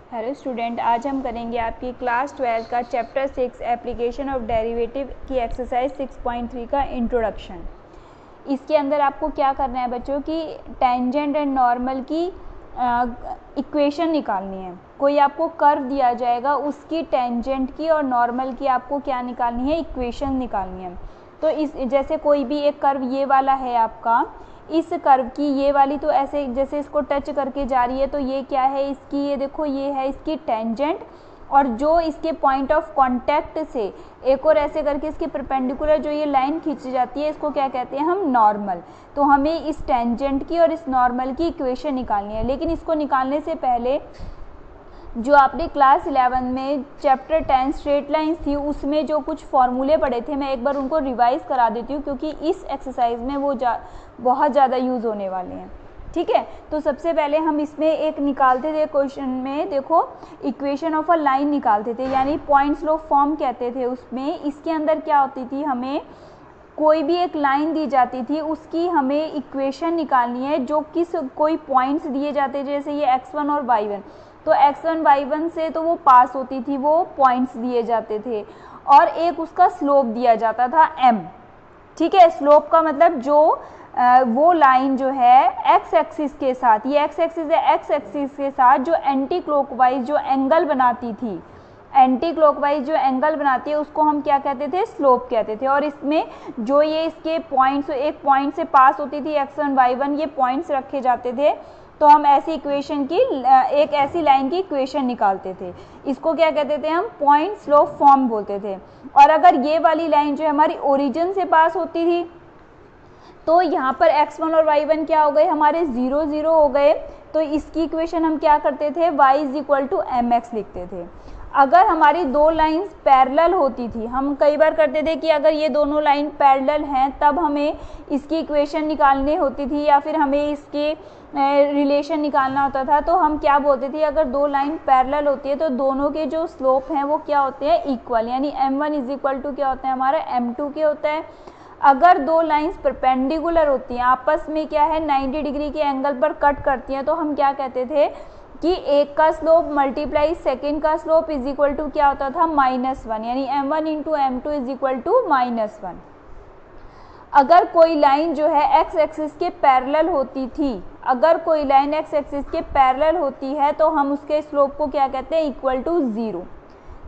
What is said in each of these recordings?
Hello student, आज हम करेंगे आपकी क्लास 12 का चैप्टर 6 एप्लीकेशन ऑफ डेरिवेटिव की एक्सरसाइज 6.3 का इंट्रोडक्शन। इसके अंदर आपको क्या करना है बच्चों की टेंजेंट एंड नॉर्मल की इक्वेशन निकालनी है। कोई आपको कर्व दिया जाएगा, उसकी टेंजेंट की और नॉर्मल की आपको क्या निकालनी है, इक्वेशन निकालनी है। तो इस जैसे कोई भी एक कर्व ये वाला है आपका, इस कर्व की ये वाली तो ऐसे जैसे इसको टच करके जा रही है, तो ये क्या है इसकी, ये देखो ये है इसकी टेंजेंट, और जो इसके पॉइंट ऑफ कांटेक्ट से एक और ऐसे करके इसके परपेंडिकुलर जो ये लाइन खींची जाती है, इसको क्या कहते हैं हम, नॉर्मल। तो हमें इस टेंजेंट की और इस नॉर्मल की इक्वेशन निकालनी है। लेकिन इसको निकालने से पहले जो आपने क्लास 11 में चैप्टर 10 स्ट्रेट लाइंस थी, उसमें जो कुछ फॉर्मूले पढ़े थे, मैं एक बार उनको रिवाइज करा देती हूँ, क्योंकि इस एक्सरसाइज में वो बहुत ज़्यादा यूज़ होने वाले हैं। ठीक है, तो सबसे पहले हम इसमें एक निकालते थे क्वेश्चन में, देखो इक्वेशन ऑफ अ लाइन निकालते थे, यानी पॉइंट्स लो फॉर्म कहते थे उसमें। इसके अंदर क्या होती थी, हमें कोई भी एक लाइन दी जाती थी, उसकी हमें इक्वेशन निकालनी है, जो किस कोई पॉइंट्स दिए जाते, जैसे ये x1 और y1, तो x1 y1 से तो वो पास होती थी, वो पॉइंट्स दिए जाते थे, और एक उसका स्लोप दिया जाता था m। ठीक है, स्लोप का मतलब जो वो लाइन जो है x एक्सिस के साथ, ये x एक्सिस है, x एक्सिस के साथ जो एंटी क्लॉकवाइज जो एंगल बनाती थी, एंटी क्लॉकवाइज जो एंगल बनाती है, उसको हम क्या कहते थे, स्लोप कहते थे। और इसमें जो ये इसके पॉइंट्स, एक पॉइंट से पास होती थी x1 y1, ये पॉइंट्स रखे जाते थे, तो हम ऐसी इक्वेशन की एक ऐसी लाइन की इक्वेशन निकालते थे। इसको क्या कहते थे हम, पॉइंट स्लोप फॉर्म बोलते थे। और अगर ये वाली लाइन जो हमारी ओरिजिन से पास होती थी, तो यहाँ पर x1 और y1 क्या हो गए, हमारे 0 0 हो गए, तो इसकी इक्वेशन हम क्या करते थे, y = mx लिखते थे। अगर हमारी दो लाइंस पैरेलल होती थी, हम कई बार करते थे कि अगर ये दोनों लाइन पैरेलल हैं तब हमें इसकी इक्वेशन निकालनी होती थी, या फिर हमें इसके रिलेशन निकालना होता था। तो हम क्या बोलते थे, अगर दो लाइन पैरेलल होती है तो दोनों के जो स्लोप हैं वो क्या होते हैं, इक्वल, यानी m1 = क्या होता है हमारा, m2 के होता है। अगर दो लाइंस परपेंडिकुलर होती हैं, आपस में क्या है 90 डिग्री के एंगल पर कट करती हैं, तो हम क्या कहते थे कि एक का स्लोप मल्टीप्लाई सेकेंड का स्लोप इज इक्वल टू क्या होता था, -1, यानी m1 × m2 is equal to -1। अगर कोई लाइन जो है x एक्सिस के पैरेलल होती थी, अगर कोई लाइन x एक्सिस के पैरेलल होती है, तो हम उसके स्लोप को क्या कहते हैं, =0।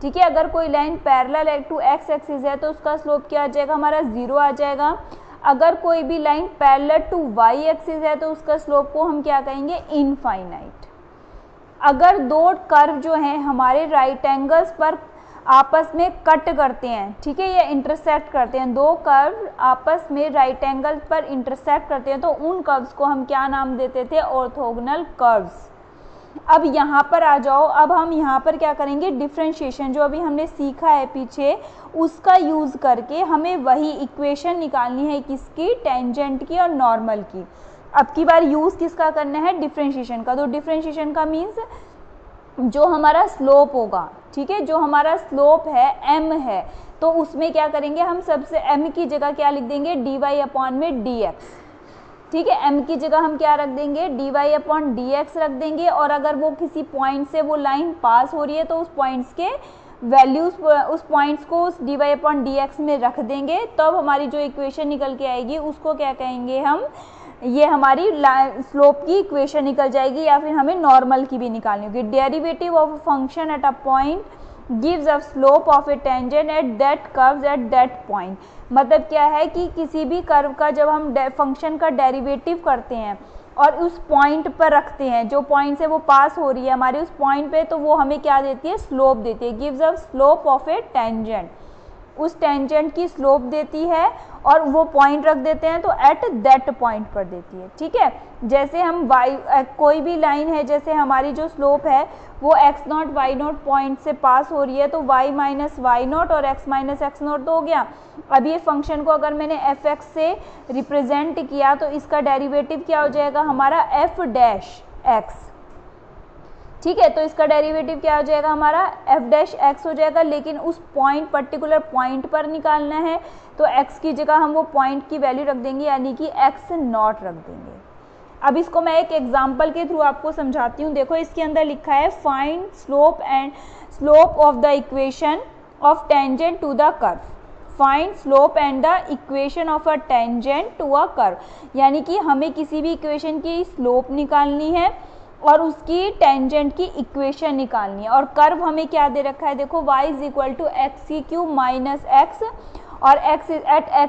ठीक है, अगर कोई line parallel to x axis है तो उसका स्लोप क्या आ जाएगा, हमारा 0 आ जाएगा। अगर कोई भी line parallel to y axis है तो उसका स्लोप को हम क्या कहेंगे, इनफाइनाइट। अगर दो कर्व जो हैं हमारे राइट एंगल्स पर आपस में कट करते हैं, ठीक है, या इंटरसेक्ट करते हैं, दो कर्व आपस में राइट एंगल पर इंटरसेक्ट करते हैं, तो उन कर्व्स को हम क्या नाम देते थे, ऑर्थोगोनल कर्व्स। अब यहाँ पर आ जाओ, अब हम यहाँ पर क्या करेंगे, डिफरेंशिएशन जो अभी हमने सीखा है पीछे, उसका यूज़ करके हमें वही इक्वेशन निकालनी है, किसकी, टेंजेंट की और नॉर्मल की। अब की बार यूज़ किसका करना है, डिफरेंशिएशन का। तो डिफरेंशिएशन का मीन्स जो हमारा स्लोप होगा, ठीक है, जो हमारा स्लोप है m है, तो उसमें क्या करेंगे हम, सबसे m की जगह क्या लिख देंगे, dy/dx। ठीक है, m की जगह हम क्या रख देंगे, dy/dx रख देंगे। और अगर वो किसी पॉइंट से वो लाइन पास हो रही है तो उस पॉइंट्स के वैल्यूज, उस पॉइंट्स को उस dy/dx में रख देंगे, तब हमारी जो इक्वेशन निकल के आएगी उसको क्या कहेंगे हम, ये हमारी स्लोप की इक्वेशन निकल जाएगी, या फिर हमें नॉर्मल की भी निकालनी होगी। Derivative of a function at a point gives a slope of A tangent at that curves at that point. मतलब क्या है कि किसी भी कर्व का जब हम फंक्शन का डेरिवेटिव करते हैं और उस पॉइंट पर रखते हैं, जो पॉइंट से वो पास हो रही है हमारे उस पॉइंट पे, तो वो हमें क्या देती है, स्लोप देती है, gives a slope of A tangent, उस टेंजेंट की स्लोप देती है, और वो पॉइंट रख देते हैं तो एट दैट पॉइंट पर देती है। ठीक है, जैसे हम कोई भी लाइन है, जैसे हमारी जो स्लोप है वो x0 y0 पॉइंट से पास हो रही है, तो y - y0 और x - x0 तो हो गया। अब ये फंक्शन को अगर मैंने f(x) से रिप्रेजेंट किया तो इसका डेरिवेटिव क्या हो जाएगा हमारा, f'(x). ठीक है, तो इसका डेरिवेटिव क्या हो जाएगा हमारा, f'(x) हो जाएगा। लेकिन उस पॉइंट, पर्टिकुलर पॉइंट पर निकालना है, तो x की जगह हम वो पॉइंट की वैल्यू रख देंगे, यानी कि x0 रख देंगे। अब इसको मैं एक एग्जांपल के थ्रू आपको समझाती हूँ। देखो इसके अंदर लिखा है find slope of the equation of tangent to the curve. Find slope and the equation of a tangent to a curve, यानी कि हमें किसी भी इक्वेशन की स्लोप निकालनी है और उसकी टेंजेंट की इक्वेशन निकालनी है। और कर्व हमें क्या दे रखा है, देखो y is equal to x की क्यूब माइनस एक्स और x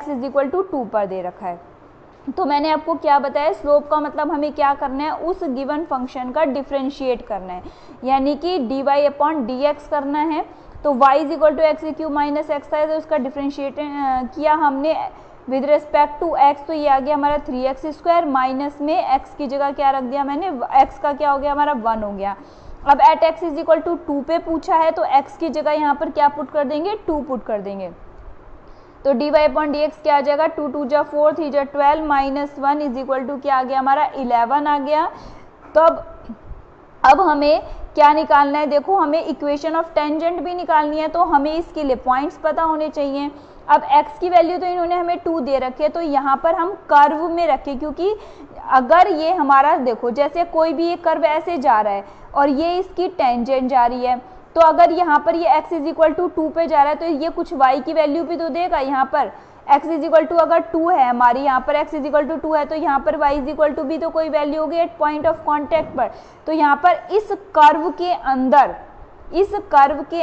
इज इक्वल टू 2 पर दे रखा है। तो मैंने आपको क्या बताया, स्लोप का मतलब हमें क्या करना है, उस गिवन फंक्शन का डिफरेंशिएट करना है, यानी कि dy अपॉन dx करना है। तो y is equal to x की क्यूब माइनस एक्स था, तो उसका डिफरेंशिएट किया हमने विद रिस्पेक्ट टू x, तो ये आ गया हमारा 3x स्क्वायर, माइनस में x की जगह क्या रख दिया मैंने, x का क्या हो गया हमारा 1 हो गया। अब at x is equal to 2 पे पूछा है, तो x की जगह यहाँ पर क्या पुट कर देंगे, 2 पुट कर देंगे। तो dy अपॉन डी एक्स क्या आ जाएगा, 2 2 जा 4 3 जा 12 माइनस 1 इज इक्वल टू क्या आ गया हमारा 11 आ गया। तो अब हमें क्या निकालना है, देखो हमें इक्वेशन ऑफ टेंजेंट भी निकालनी है, तो हमें इसके लिए पॉइंट्स पता होने चाहिए। अब x की वैल्यू तो इन्होंने हमें 2 दे रखी है, तो यहाँ पर हम कर्व में रखें, क्योंकि अगर ये हमारा देखो जैसे कोई भी एक कर्व ऐसे जा रहा है और ये इसकी टेंजेंट जा रही है, तो अगर यहाँ पर ये x इज इक्वल टू 2 पे जा रहा है तो ये कुछ y की वैल्यू भी तो देगा। यहाँ पर x इज इक्वल टू अगर 2 है हमारी, यहाँ पर x इज इक्वल टू 2 है, तो यहाँ पर y इज इक्वल टू भी तो कोई वैल्यू होगी एट पॉइंट ऑफ कॉन्टैक्ट पर। तो यहाँ पर इस कर्व के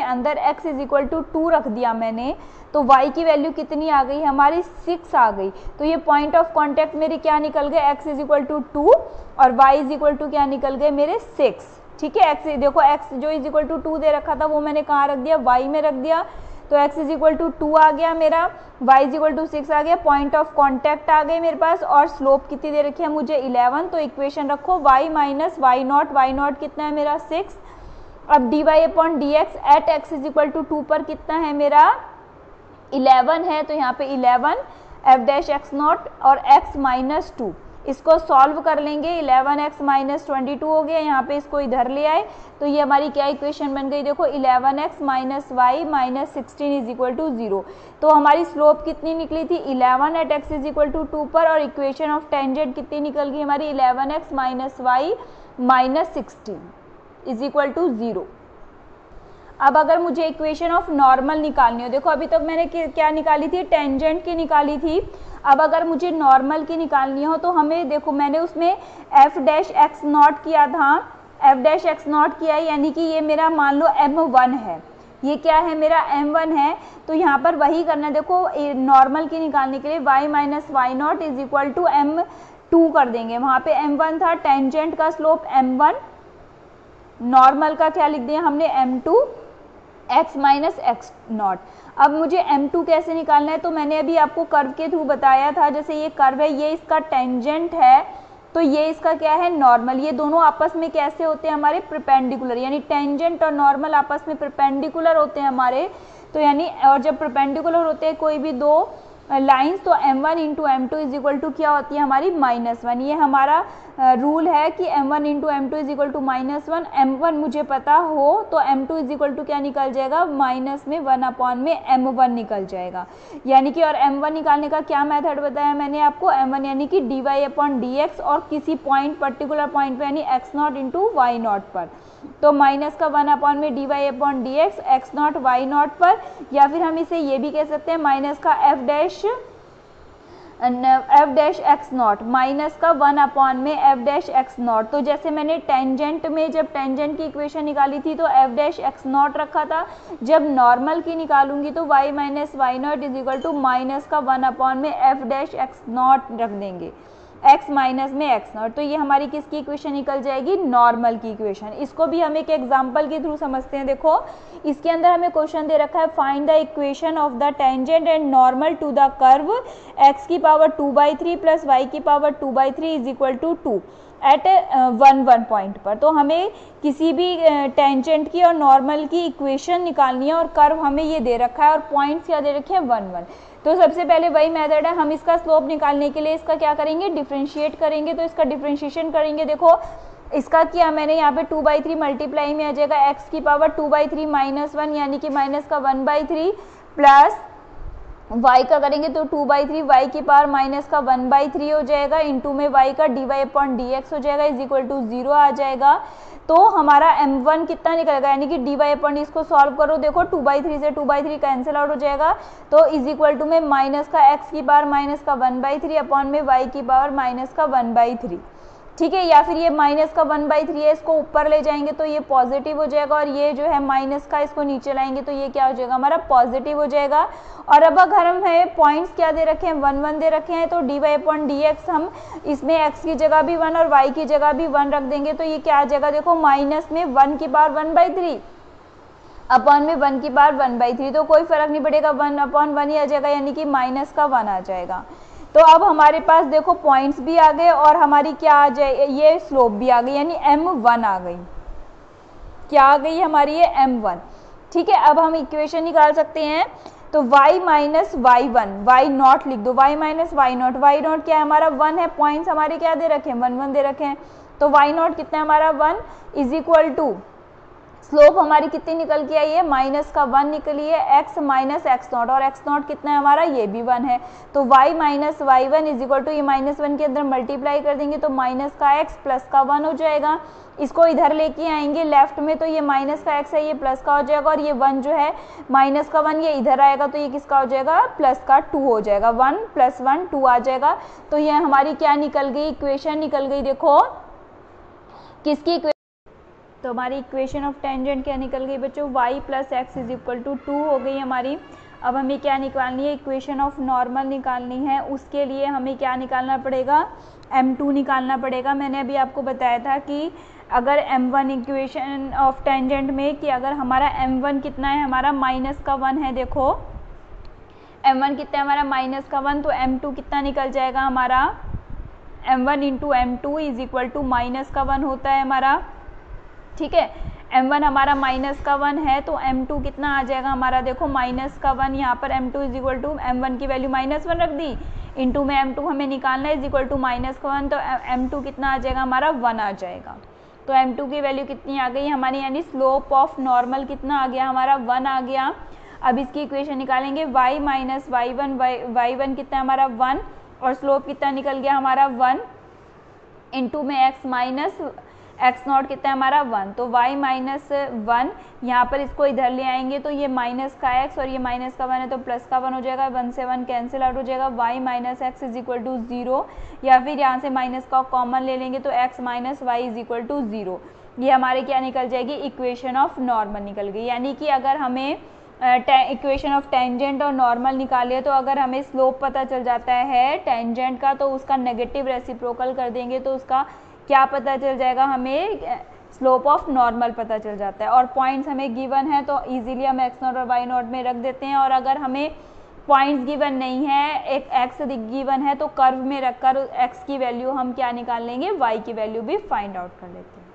अंदर x इज इक्वल टू 2 रख दिया मैंने, तो y की वैल्यू कितनी आ गई हमारी 6 आ गई। तो ये पॉइंट ऑफ कॉन्टैक्ट मेरे क्या निकल गए, x इज इक्वल टू 2 और y इज इक्वल टू क्या निकल गए मेरे 6। ठीक है, x देखो x जो इज इक्वल टू 2 दे रखा था वो मैंने कहाँ रख दिया, y में रख दिया, तो x इज इक्वल टू 2 आ गया मेरा, y इज इक्वल टू 6 आ गया, पॉइंट ऑफ कॉन्टैक्ट आ गए मेरे पास, और स्लोप कितनी दे रखी है मुझे 11। तो इक्वेशन रखो y माइनस y नॉट कितना है मेरा 6। अब dy upon d x at x is equal to 2 पर कितना है मेरा 11 है, तो यहाँ पे 11 एफ डैश एक्स नॉट और x माइनस 2, इसको सॉल्व कर लेंगे, 11x माइनस 22 हो गया, यहाँ पे इसको इधर ले आए, तो ये हमारी क्या इक्वेशन बन गई, देखो 11x minus y minus 16 is equal to 0। तो हमारी स्लोप कितनी निकली थी 11 at x is equal to 2 पर, और इक्वेशन ऑफ टेंजेंट कितनी निकल गई हमारी 11x minus y minus 16 is equal to 0। अब अगर मुझे इक्वेशन ऑफ नॉर्मल निकालनी हो, देखो अभी तक मैंने क्या निकाली थी, टेंजेंट की निकाली थी। अब अगर मुझे नॉर्मल की निकालनी हो तो हमें देखो मैंने उसमें एफ डैश एक्स नॉट किया था, एफ डैश एक्स नॉट किया है, यानी कि ये मेरा मान लो m1 है, ये क्या है मेरा m1 है, तो यहाँ पर वही करना है। देखो नॉर्मल की निकालने के लिए y minus y naught is equal to m2 कर देंगे, वहाँ पे m1 था, टेंजेंट का स्लोप m1, नॉर्मल का क्या लिख दिया हमने m2 x minus x not. अब मुझे m2 कैसे निकालना है, तो मैंने अभी आपको कर्व के थ्रू बताया था, जैसे ये कर्व है, ये इसका टेंजेंट है, तो ये इसका क्या है नॉर्मल। ये दोनों आपस में कैसे होते हैं हमारे परपेंडिकुलर, यानी टेंजेंट और नॉर्मल आपस में परपेंडिकुलर होते हैं हमारे, तो यानी और जब परपेंडिकुलर होते हैं कोई भी दो लाइंस, तो m1 into m2 is equal to क्या होती है हमारी -1। ये हमारा रूल है कि m1 into m2 is equal to -1। m1 मुझे पता हो तो m2 इज इक्वल टू क्या निकल जाएगा, माइनस में 1 अपॉन में m1 निकल जाएगा, यानी कि और m1 निकालने का क्या मेथड बताया मैंने आपको, m1 यानी कि dy अपॉन डी एक्स, और किसी पॉइंट पर्टिकुलर पॉइंट पे यानी x naught into y naught पर, तो माइनस का 1 अपॉन में dy upon d x x naught y naught पर, या फिर हम इसे ये भी कह सकते हैं माइनस का f dash x not, minus का 1 अपॉन में f डैश एक्स नॉट। तो जैसे मैंने टेंजेंट में जब टेंजेंट की इक्वेशन निकाली थी तो f डैश एक्स नॉट रखा था, जब नॉर्मल की निकालूंगी तो y minus y naught is equal to minus का 1 अपॉन में f डैश एक्स नॉट रख देंगे, x माइनस में एक्स नॉट। तो ये हमारी किसकी इक्वेशन निकल जाएगी, नॉर्मल की इक्वेशन। इसको भी हम एक एग्जांपल के थ्रू समझते हैं। देखो इसके अंदर हमें क्वेश्चन दे रखा है, find the equation of the tangent and normal to the curve x की पावर 2/3 प्लस y की power 2/3 is equal to 2 at 1 point पर। तो हमें किसी भी टेंजेंट की और नॉर्मल की इक्वेशन निकालनी है, और कर्व हमें ये दे रखा है और पॉइंट्स क्या दे रखे हैं 1 1। तो सबसे पहले वही मेथड है, हम इसका स्लोप निकालने के लिए इसका क्या करेंगे, डिफरेंशिएट करेंगे। तो इसका डिफरेंशिएशन करेंगे, देखो इसका किया मैंने यहाँ पे 2/3 मल्टीप्लाई में आ जाएगा x की पावर 2/3 -1, यानी कि माइनस का 1/3 प्लस y का करेंगे तो 2/3 y की पावर माइनस का 1/3 हो जाएगा, इंटू में y का dy/dx हो जाएगा इज इक्वल टू 0 आ जाएगा। तो हमारा m1 कितना निकलेगा, यानी कि dy/d इसको सॉल्व करो, देखो 2/3 से 2/3 कैंसिल आउट हो जाएगा, तो इज इक्वल टू में माइनस का x की पावर माइनस का 1/3 अपॉन में y की पावर माइनस का 1/3, ठीक है। या फिर ये माइनस का 1/3 है, इसको ऊपर ले जाएंगे तो ये पॉजिटिव हो जाएगा, और ये जो है माइनस का इसको नीचे लाएंगे तो ये क्या हो जाएगा, हमारा पॉजिटिव हो जाएगा। और अब अगर हम है पॉइंट्स क्या दे रखे हैं, 1 1 दे रखे हैं, तो dy/dx हम इसमें x की जगह भी 1 और y की जगह भी 1 रख देंगे, तो ये क्या आ जाएगा, देखो माइनस में 1 की पावर 1/3 अपॉन में 1 की पावर 1/3, तो कोई फर्क नहीं पड़ेगा, 1/1 ही आ जाएगा, यानी कि माइनस का 1 आ जाएगा। तो अब हमारे पास देखो पॉइंट्स भी आ गए और हमारी क्या आ जाए, ये स्लोप भी आ गई, यानी m1 आ गई, क्या आ गई हमारी ये m1, ठीक है। अब हम इक्वेशन निकाल सकते हैं, तो y minus y1, y not लिख दो, y माइनस y नॉट क्या है हमारा 1 है, पॉइंट्स हमारे क्या दे रखे हैं 1 1 दे रखे हैं, तो y नॉट कितना है हमारा 1 इज इक्वल टू स्लोप हमारी कितनी निकल के आई है, माइनस का 1 निकली है, x माइनस एक्स नॉट, और x नॉट कितना है हमारा, ये भी 1 है, तो y minus y1 is equal to ये -1 के अंदर मल्टीप्लाई कर देंगे तो माइनस का x प्लस का 1 हो जाएगा। इसको इधर लेके आएंगे लेफ्ट में, तो ये माइनस का x है, ये प्लस का हो जाएगा, और ये 1 जो है माइनस का 1 ये इधर आएगा, तो ये किसका हो जाएगा, प्लस का 2 हो जाएगा, 1 + 1 2 आ जाएगा। तो ये हमारी क्या निकल गई, इक्वेशन निकल गई, देखो किसकी, तो हमारी इक्वेशन ऑफ टेंजेंट क्या निकल गई बच्चों, y + x is equal to 2 हो गई हमारी। अब हमें क्या निकालनी है, इक्वेशन ऑफ नॉर्मल निकालनी है, उसके लिए हमें क्या निकालना पड़ेगा, m2 निकालना पड़ेगा। मैंने अभी आपको बताया था कि अगर m1 इक्वेशन ऑफ टेंजेंट में कि अगर हमारा m1 कितना है, हमारा माइनस का 1 है, देखो m1 कितना है हमारा माइनस का 1, तो m2 कितना निकल जाएगा हमारा, m1 into m2 is equal to minus का 1 होता है हमारा, ठीक है। m1 हमारा माइनस का 1 है, तो m2 कितना आ जाएगा हमारा, देखो माइनस का 1, यहाँ पर m2 is equal to m1 की वैल्यू -1 रख दी, इंटू में m2 हमें निकालना है इज इक्वल टू माइनस का 1, तो m2 कितना आ जाएगा हमारा 1 आ जाएगा। तो m2 की वैल्यू कितनी आ गई हमारी, यानी स्लोप ऑफ नॉर्मल कितना आ गया हमारा 1 आ गया। अब इसकी इक्वेशन निकालेंगे, y माइनस y1 कितना है हमारा 1, और स्लोप कितना निकल गया हमारा 1, इंटू में x माइनस एक्स नॉट कितना है हमारा 1, तो y माइनस 1 यहाँ पर इसको इधर ले आएंगे तो ये माइनस का x और ये माइनस का 1 है तो प्लस का 1 हो जाएगा, 1 से 1 कैंसिल आउट हो जाएगा, y minus x is equal to 0, या फिर यहाँ से माइनस का कॉमन ले लेंगे तो x minus y is equal to 0। ये हमारे क्या निकल जाएगी, इक्वेशन ऑफ नॉर्मल निकल गई। यानी कि अगर हमें इक्वेशन ऑफ टेंजेंट और नॉर्मल निकालिए तो अगर हमें स्लोप पता चल जाता है टेंजेंट का, तो उसका नेगेटिव रेसिप्रोकल कर देंगे तो उसका क्या पता चल जाएगा, हमें स्लोप ऑफ नॉर्मल पता चल जाता है। और पॉइंट्स हमें गिवन है तो इजीली हम x नॉट और y नॉट में रख देते हैं, और अगर हमें पॉइंट्स गिवन नहीं है, एक x गिवन है, तो कर्व में रखकर x की वैल्यू हम क्या निकाल लेंगे, y की वैल्यू भी फाइंड आउट कर लेते हैं।